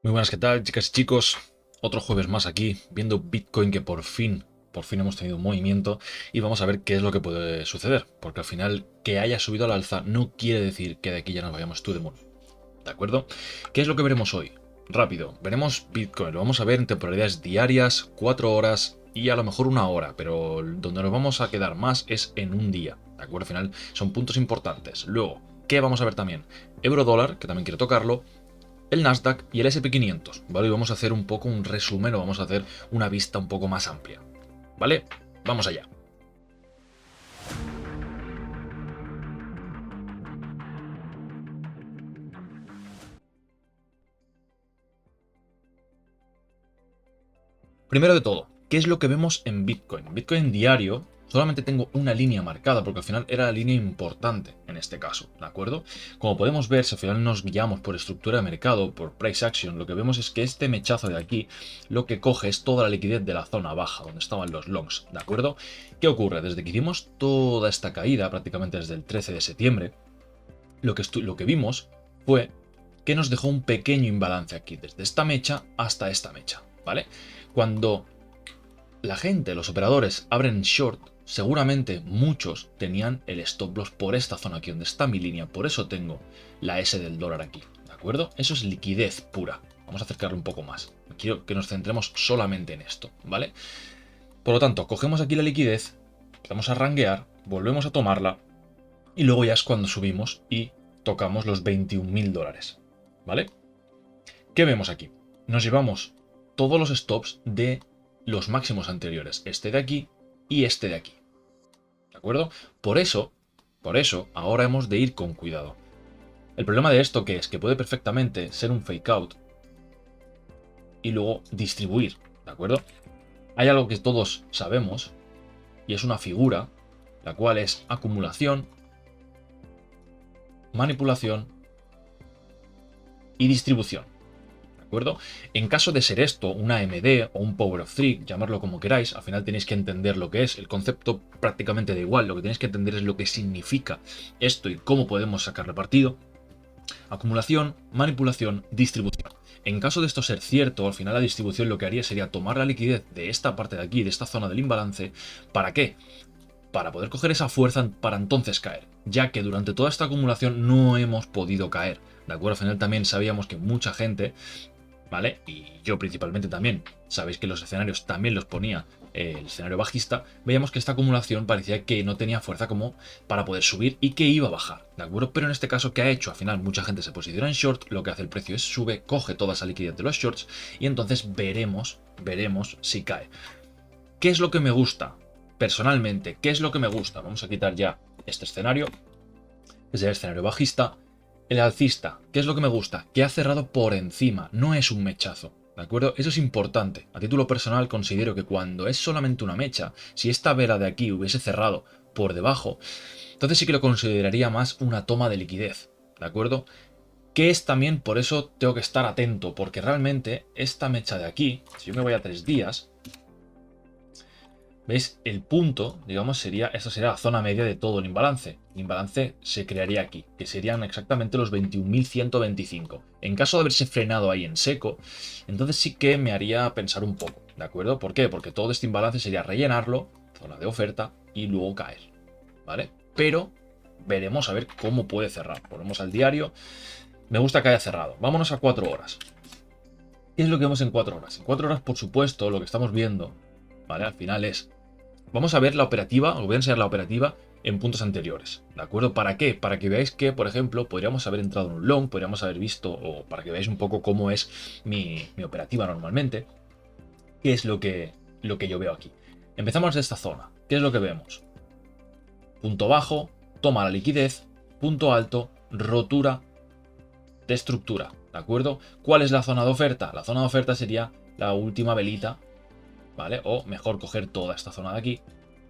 Muy buenas, ¿qué tal, chicas y chicos? Otro jueves más aquí, viendo Bitcoin que por fin hemos tenido un movimiento y vamos a ver qué es lo que puede suceder, porque al final que haya subido al alza no quiere decir que de aquí ya nos vayamos to the moon, ¿de acuerdo? ¿Qué es lo que veremos hoy? Rápido, veremos Bitcoin, lo vamos a ver en temporalidades diarias, 4 horas y a lo mejor una hora, pero donde nos vamos a quedar más es en un día, ¿de acuerdo? Al final son puntos importantes. Luego, ¿qué vamos a ver también? Euro dólar, que también quiero tocarlo, el Nasdaq y el SP500, ¿vale? Y vamos a hacer un poco un resumen o vamos a hacer una vista un poco más amplia, ¿vale? Vamos allá. Primero de todo, ¿qué es lo que vemos en Bitcoin? En Bitcoin diario solamente tengo una línea marcada porque al final era la línea importante en este caso, ¿de acuerdo? Como podemos ver, si al final nos guiamos por estructura de mercado, por price action, lo que vemos es que este mechazo de aquí lo que coge es toda la liquidez de la zona baja, donde estaban los longs, ¿de acuerdo? ¿Qué ocurre? Desde que hicimos toda esta caída, prácticamente desde el 13 de septiembre, lo que vimos fue que nos dejó un pequeño imbalance aquí, desde esta mecha hasta esta mecha, ¿vale? Cuando la gente, los operadores, abren short, seguramente muchos tenían el stop loss por esta zona aquí donde está mi línea, por eso tengo la S del dólar aquí, ¿de acuerdo? Eso es liquidez pura. Vamos a acercarlo un poco más. Quiero que nos centremos solamente en esto, ¿vale? Por lo tanto, cogemos aquí la liquidez, empezamos a ranguear, volvemos a tomarla y luego ya es cuando subimos y tocamos los 21.000 dólares, ¿vale? ¿Qué vemos aquí? Nos llevamos todos los stops de los máximos anteriores, este de aquí y este de aquí, ¿de acuerdo? Por eso, ahora hemos de ir con cuidado. El problema de esto que es que puede perfectamente ser un fake out y luego distribuir, ¿de acuerdo? Hay algo que todos sabemos y es una figura, la cual es acumulación, manipulación y distribución. ¿De acuerdo? En caso de ser esto una AMD o un Power of 3, llamarlo como queráis, al final tenéis que entender lo que es. El concepto prácticamente da igual, lo que tenéis que entender es lo que significa esto y cómo podemos sacarle partido. Acumulación, manipulación, distribución. En caso de esto ser cierto, al final la distribución lo que haría sería tomar la liquidez de esta parte de aquí, de esta zona del imbalance. ¿Para qué? Para poder coger esa fuerza para entonces caer, ya que durante toda esta acumulación no hemos podido caer. ¿De acuerdo? Al final también sabíamos que mucha gente, ¿vale? Y yo principalmente también, sabéis que los escenarios también los ponía el escenario bajista, veíamos que esta acumulación parecía que no tenía fuerza como para poder subir y que iba a bajar, ¿de acuerdo? Pero en este caso, ¿qué ha hecho? Al final mucha gente se posiciona en short, lo que hace el precio es sube, coge toda esa liquidez de los shorts y entonces veremos si cae. ¿Qué es lo que me gusta? Personalmente, ¿qué es lo que me gusta? Vamos a quitar ya este escenario, es el escenario bajista. El alcista, ¿qué es lo que me gusta? Que ha cerrado por encima, no es un mechazo, ¿de acuerdo? Eso es importante. A título personal considero que cuando es solamente una mecha, si esta vela de aquí hubiese cerrado por debajo, entonces sí que lo consideraría más una toma de liquidez, ¿de acuerdo? Que es también por eso tengo que estar atento, porque realmente esta mecha de aquí, si yo me voy a 3 días, ¿veis? El punto, digamos, esta sería la zona media de todo el imbalance. El imbalance se crearía aquí, que serían exactamente los 21.125. En caso de haberse frenado ahí en seco, entonces sí que me haría pensar un poco, ¿de acuerdo? ¿Por qué? Porque todo este imbalance sería rellenarlo, zona de oferta, y luego caer, ¿vale? Pero veremos a ver cómo puede cerrar. Volvemos al diario. Me gusta que haya cerrado. Vámonos a 4 horas. ¿Qué es lo que vemos en 4 horas? En 4 horas, por supuesto, lo que estamos viendo, ¿vale? Al final es... Vamos a ver la operativa, os voy a enseñar la operativa en puntos anteriores, ¿de acuerdo? ¿Para qué? Para que veáis que, por ejemplo, podríamos haber entrado en un long, podríamos haber visto, o para que veáis un poco cómo es mi operativa normalmente, qué es lo que yo veo aquí. Empezamos de esta zona, ¿qué es lo que vemos? Punto bajo, toma la liquidez, punto alto, rotura de estructura, ¿de acuerdo? ¿Cuál es la zona de oferta? La zona de oferta sería la última velita, ¿vale? O mejor coger toda esta zona de aquí,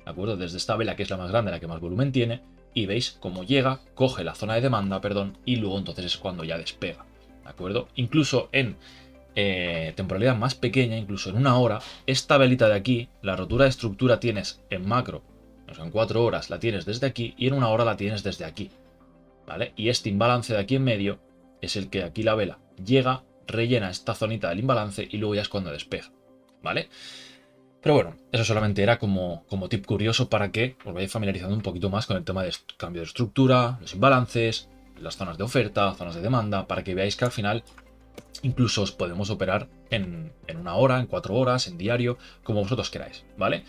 ¿de acuerdo? Desde esta vela que es la más grande, la que más volumen tiene, y veis cómo llega, coge la zona de demanda, perdón, y luego entonces es cuando ya despega, ¿de acuerdo? Incluso en temporalidad más pequeña, incluso en una hora, esta velita de aquí, la rotura de estructura tienes en macro, o sea, en 4 horas la tienes desde aquí y en una hora la tienes desde aquí, ¿vale? Y este imbalance de aquí en medio es el que aquí la vela llega, rellena esta zonita del imbalance y luego ya es cuando despeja, ¿vale? Pero bueno, eso solamente era como tip curioso para que os vayáis familiarizando un poquito más con el tema de cambio de estructura, los imbalances, las zonas de oferta, zonas de demanda, para que veáis que al final incluso os podemos operar en 1 hora, en 4 horas, en diario, como vosotros queráis, ¿vale?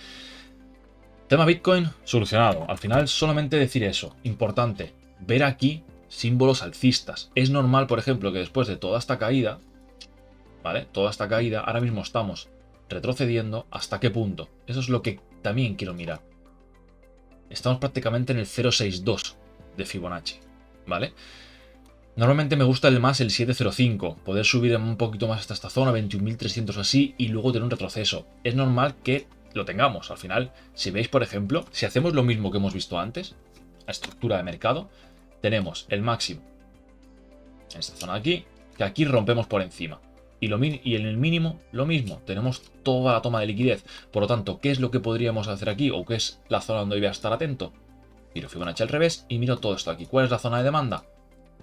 Tema Bitcoin solucionado. Al final solamente decir eso. Importante, ver aquí símbolos alcistas. Es normal, por ejemplo, que después de toda esta caída, ¿vale? Toda esta caída, ahora mismo estamos retrocediendo. ¿Hasta qué punto? Eso es lo que también quiero mirar. Estamos prácticamente en el 0,62 de Fibonacci, ¿vale? Normalmente me gusta el 705, poder subir un poquito más hasta esta zona, 21.300 o así, y luego tener un retroceso. Es normal que lo tengamos. Al final, si veis, por ejemplo, si hacemos lo mismo que hemos visto antes, la estructura de mercado, tenemos el máximo en esta zona de aquí, que aquí rompemos por encima. Y en el mínimo, lo mismo, tenemos toda la toma de liquidez. Por lo tanto, ¿qué es lo que podríamos hacer aquí? ¿O qué es la zona donde voy a estar atento? Miro Fibonacci al revés y miro todo esto aquí. ¿Cuál es la zona de demanda?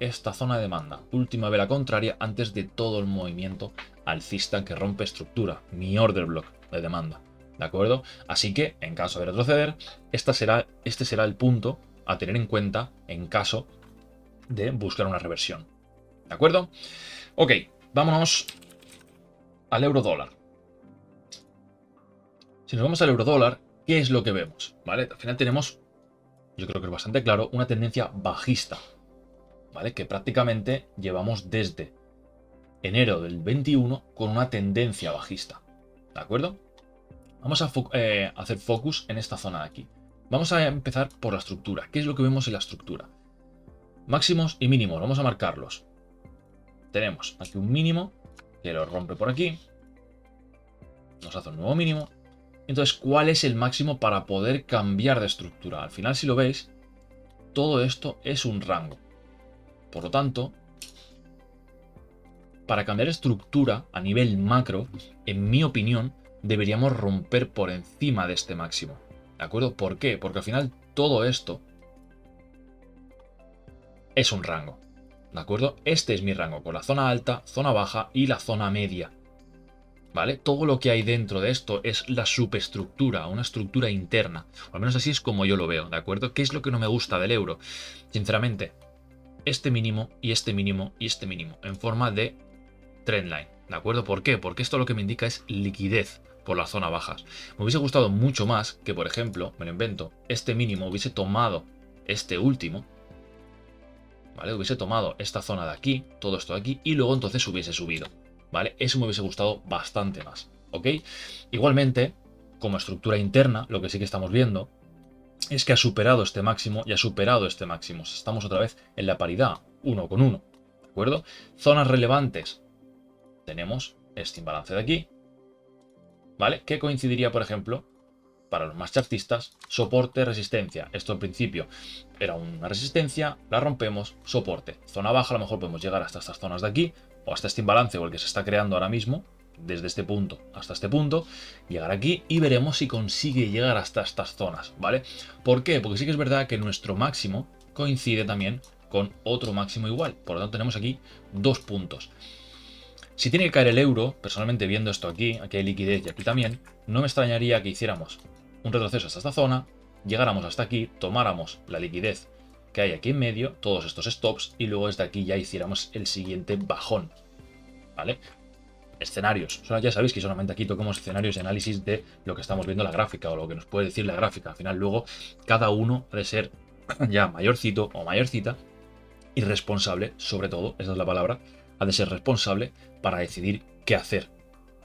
Esta zona de demanda, última vela contraria antes de todo el movimiento alcista que rompe estructura, mi order block de demanda, ¿de acuerdo? Así que, en caso de retroceder, este será el punto a tener en cuenta en caso de buscar una reversión, ¿de acuerdo? Ok, vámonos al euro dólar. Si nos vamos al euro dólar, ¿qué es lo que vemos? ¿Vale? Al final tenemos, yo creo que es bastante claro, una tendencia bajista, ¿vale? Que prácticamente llevamos desde enero del 21 con una tendencia bajista, ¿de acuerdo? Vamos a hacer focus en esta zona de aquí. Vamos a empezar por la estructura. ¿Qué es lo que vemos en la estructura? Máximos y mínimos, vamos a marcarlos. Tenemos aquí un mínimo que lo rompe por aquí, nos hace un nuevo mínimo. Entonces, ¿cuál es el máximo para poder cambiar de estructura? Al final, si lo veis, todo esto es un rango. Por lo tanto, para cambiar estructura a nivel macro, en mi opinión, deberíamos romper por encima de este máximo. ¿De acuerdo? ¿Por qué? Porque al final todo esto es un rango. ¿De acuerdo? Este es mi rango, con la zona alta, zona baja y la zona media. ¿Vale? Todo lo que hay dentro de esto es la superestructura, una estructura interna. O al menos así es como yo lo veo, ¿de acuerdo? ¿Qué es lo que no me gusta del euro? Sinceramente, este mínimo y este mínimo y este mínimo, en forma de trendline, ¿de acuerdo? ¿Por qué? Porque esto lo que me indica es liquidez por la zona bajas. Me hubiese gustado mucho más que, por ejemplo, me lo invento, este mínimo hubiese tomado este último, ¿vale? Hubiese tomado esta zona de aquí, todo esto de aquí, y luego entonces hubiese subido, ¿vale? Eso me hubiese gustado bastante más, ¿ok? Igualmente, como estructura interna, lo que sí que estamos viendo es que ha superado este máximo y ha superado este máximo. Estamos otra vez en la paridad, 1 con 1, ¿de acuerdo? Zonas relevantes. Tenemos este imbalance de aquí, ¿vale? Que coincidiría, por ejemplo, para los más chartistas, soporte, resistencia. Esto al principio era una resistencia, la rompemos, soporte. Zona baja, a lo mejor podemos llegar hasta estas zonas de aquí, o hasta este imbalance o el que se está creando ahora mismo, desde este punto hasta este punto, llegar aquí y veremos si consigue llegar hasta estas zonas, ¿vale? ¿Por qué? Porque sí que es verdad que nuestro máximo coincide también con otro máximo igual. Por lo tanto, tenemos aquí 2 puntos. Si tiene que caer el euro, personalmente viendo esto aquí hay liquidez y aquí también, no me extrañaría que hiciéramos un retroceso hasta esta zona, llegáramos hasta aquí, tomáramos la liquidez que hay aquí en medio, todos estos stops, y luego desde aquí ya hiciéramos el siguiente bajón, ¿vale? Escenarios. Ya sabéis que solamente aquí tocamos escenarios y análisis de lo que estamos viendo en la gráfica o lo que nos puede decir la gráfica. Al final luego cada uno ha de ser ya mayorcito o mayorcita y responsable, sobre todo, esa es la palabra, ha de ser responsable para decidir qué hacer.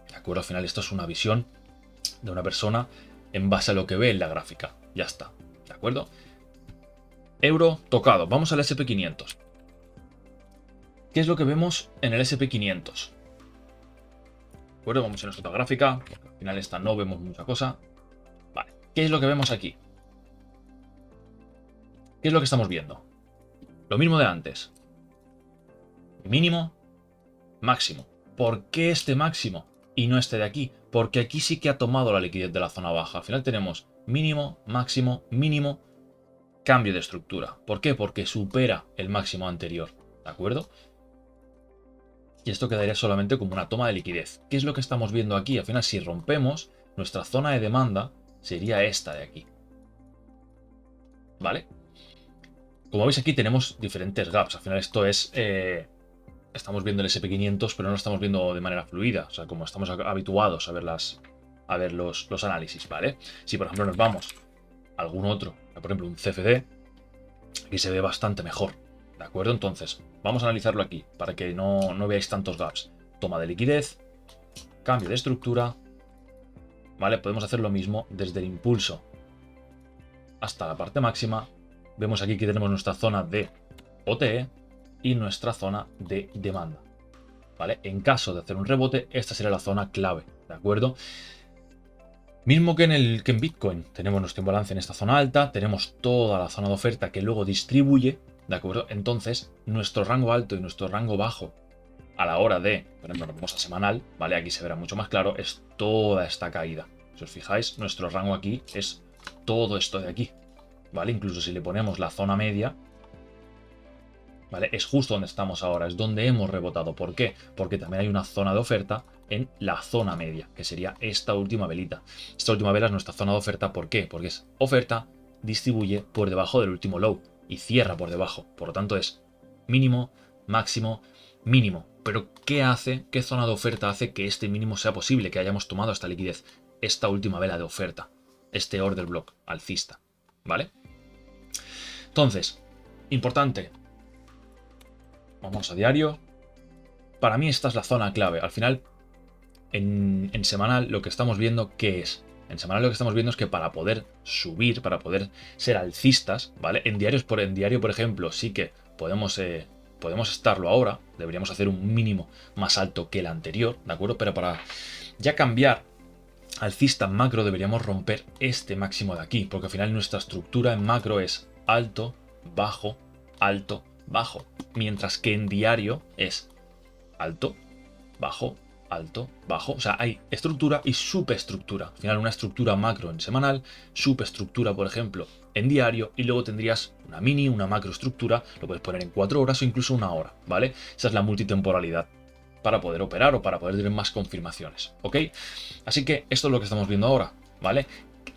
¿De acuerdo? Al final esto es una visión de una persona en base a lo que ve en la gráfica. Ya está. ¿De acuerdo? Euro tocado. Vamos al SP500. ¿Qué es lo que vemos en el SP500? ¿De acuerdo? Vamos a nuestra otra gráfica. Porque al final esta no vemos mucha cosa. Vale. ¿Qué es lo que vemos aquí? ¿Qué es lo que estamos viendo? Lo mismo de antes. Mínimo, máximo. ¿Por qué este máximo y no este de aquí? Porque aquí sí que ha tomado la liquidez de la zona baja. Al final tenemos mínimo, máximo, mínimo, cambio de estructura. ¿Por qué? Porque supera el máximo anterior. ¿De acuerdo? y esto quedaría solamente como una toma de liquidez. ¿Qué es lo que estamos viendo aquí? Al final, si rompemos, nuestra zona de demanda sería esta de aquí. ¿Vale? Como veis aquí tenemos diferentes gaps. Al final esto es... estamos viendo el SP500, pero no lo estamos viendo de manera fluida. O sea, como estamos habituados a ver, los análisis, ¿vale? Si por ejemplo nos vamos a algún otro, por ejemplo un CFD, aquí se ve bastante mejor. ¿De acuerdo? Entonces, vamos a analizarlo aquí para que no veáis tantos gaps. Toma de liquidez, cambio de estructura, ¿vale? Podemos hacer lo mismo desde el impulso hasta la parte máxima. Vemos aquí que tenemos nuestra zona de OTE y nuestra zona de demanda, ¿vale? En caso de hacer un rebote, esta sería la zona clave, ¿de acuerdo? Mismo que en Bitcoin, tenemos nuestro imbalance en esta zona alta, tenemos toda la zona de oferta que luego distribuye, ¿de acuerdo? Entonces, nuestro rango alto y nuestro rango bajo a la hora de, por ejemplo, nos vamos a semanal, ¿vale? Aquí se verá mucho más claro, es toda esta caída. Si os fijáis, nuestro rango aquí es todo esto de aquí, ¿vale? Incluso si le ponemos la zona media, ¿vale? Es justo donde estamos ahora, es donde hemos rebotado. ¿Por qué? Porque también hay una zona de oferta en la zona media, que sería esta última velita. Esta última vela es nuestra zona de oferta. ¿Por qué? Porque es oferta, distribuye por debajo del último low y cierra por debajo. Por lo tanto es mínimo, máximo, mínimo. Pero ¿qué hace? ¿Qué zona de oferta hace que este mínimo sea posible, que hayamos tomado esta liquidez? Esta última vela de oferta, este order block alcista, ¿vale? Entonces, importante, vamos a diario. Para mí esta es la zona clave. Al final, en semanal lo que estamos viendo, ¿qué es? En semanal lo que estamos viendo es que para poder subir, para poder ser alcistas, ¿vale? En diario, por ejemplo, sí que podemos estarlo ahora. Deberíamos hacer un mínimo más alto que el anterior, ¿de acuerdo? Pero para ya cambiar alcista en macro deberíamos romper este máximo de aquí, porque al final nuestra estructura en macro es alto, bajo, alto, bajo, mientras que en diario es alto, bajo, alto, bajo. O sea, hay estructura y subestructura. Al final una estructura macro en semanal, subestructura, por ejemplo, en diario, y luego tendrías una mini, una macroestructura, lo puedes poner en 4 horas o incluso una hora, ¿vale? Esa es la multitemporalidad para poder operar o para poder tener más confirmaciones, ¿ok? Así que esto es lo que estamos viendo ahora, ¿vale?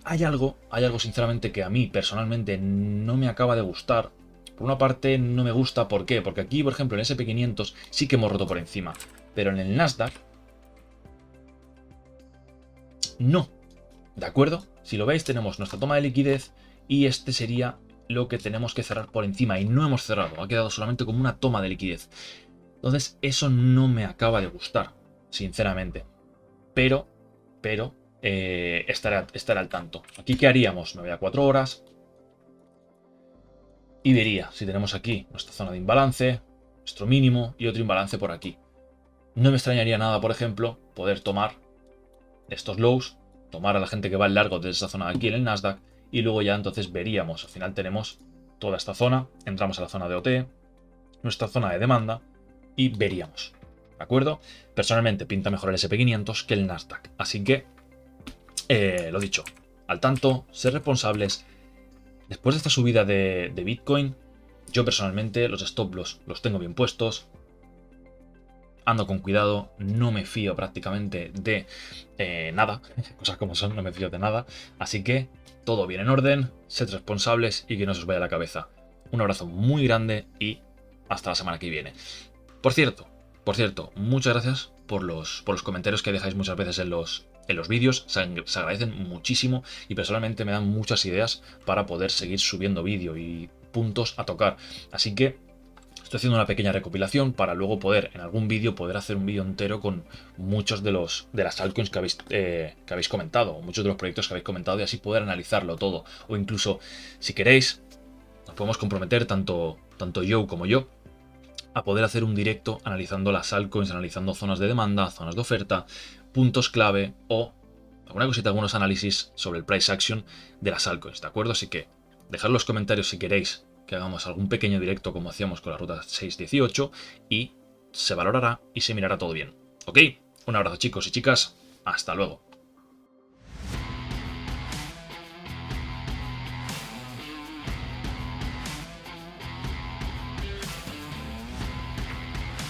Hay algo sinceramente que a mí personalmente no me acaba de gustar. Por una parte no me gusta, ¿por qué? Porque aquí, por ejemplo, en SP500 sí que hemos roto por encima, pero en el Nasdaq no, ¿de acuerdo? Si lo veis, tenemos nuestra toma de liquidez y este sería lo que tenemos que cerrar por encima y no hemos cerrado, ha quedado solamente como una toma de liquidez. Entonces eso no me acaba de gustar, sinceramente, pero estaré al tanto. Aquí, ¿qué haríamos? Me voy a 4 horas y vería si tenemos aquí nuestra zona de imbalance, nuestro mínimo y otro imbalance por aquí. No me extrañaría nada, por ejemplo, poder tomar estos lows, tomar a la gente que va en largo desde esa zona de aquí en el Nasdaq y luego ya entonces veríamos. Al final tenemos toda esta zona, entramos a la zona de OT, nuestra zona de demanda y veríamos. ¿De acuerdo? Personalmente pinta mejor el SP500 que el Nasdaq. Así que, lo dicho, al tanto, ser responsables. Después de esta subida de Bitcoin, yo personalmente los stop loss los tengo bien puestos. Ando con cuidado, no me fío prácticamente de nada. Cosas como son, no me fío de nada. Así que, todo bien en orden, sed responsables y que no se os vaya la cabeza. Un abrazo muy grande y hasta la semana que viene. Por cierto, muchas gracias por los comentarios que dejáis muchas veces en los vídeos, se agradecen muchísimo y personalmente me dan muchas ideas para poder seguir subiendo vídeo y puntos a tocar. Así que estoy haciendo una pequeña recopilación para luego poder, en algún vídeo, poder hacer un vídeo entero con muchos de las altcoins que habéis comentado, o muchos de los proyectos que habéis comentado y así poder analizarlo todo. O incluso, si queréis, nos podemos comprometer, tanto Joe como yo, a poder hacer un directo analizando las altcoins, analizando zonas de demanda, zonas de oferta, puntos clave o alguna cosita, algunos análisis sobre el price action de las altcoins, ¿de acuerdo? Así que dejad los comentarios si queréis que hagamos algún pequeño directo como hacíamos con la ruta 618 y se valorará y se mirará todo bien, ¿ok? Un abrazo, chicos y chicas, hasta luego.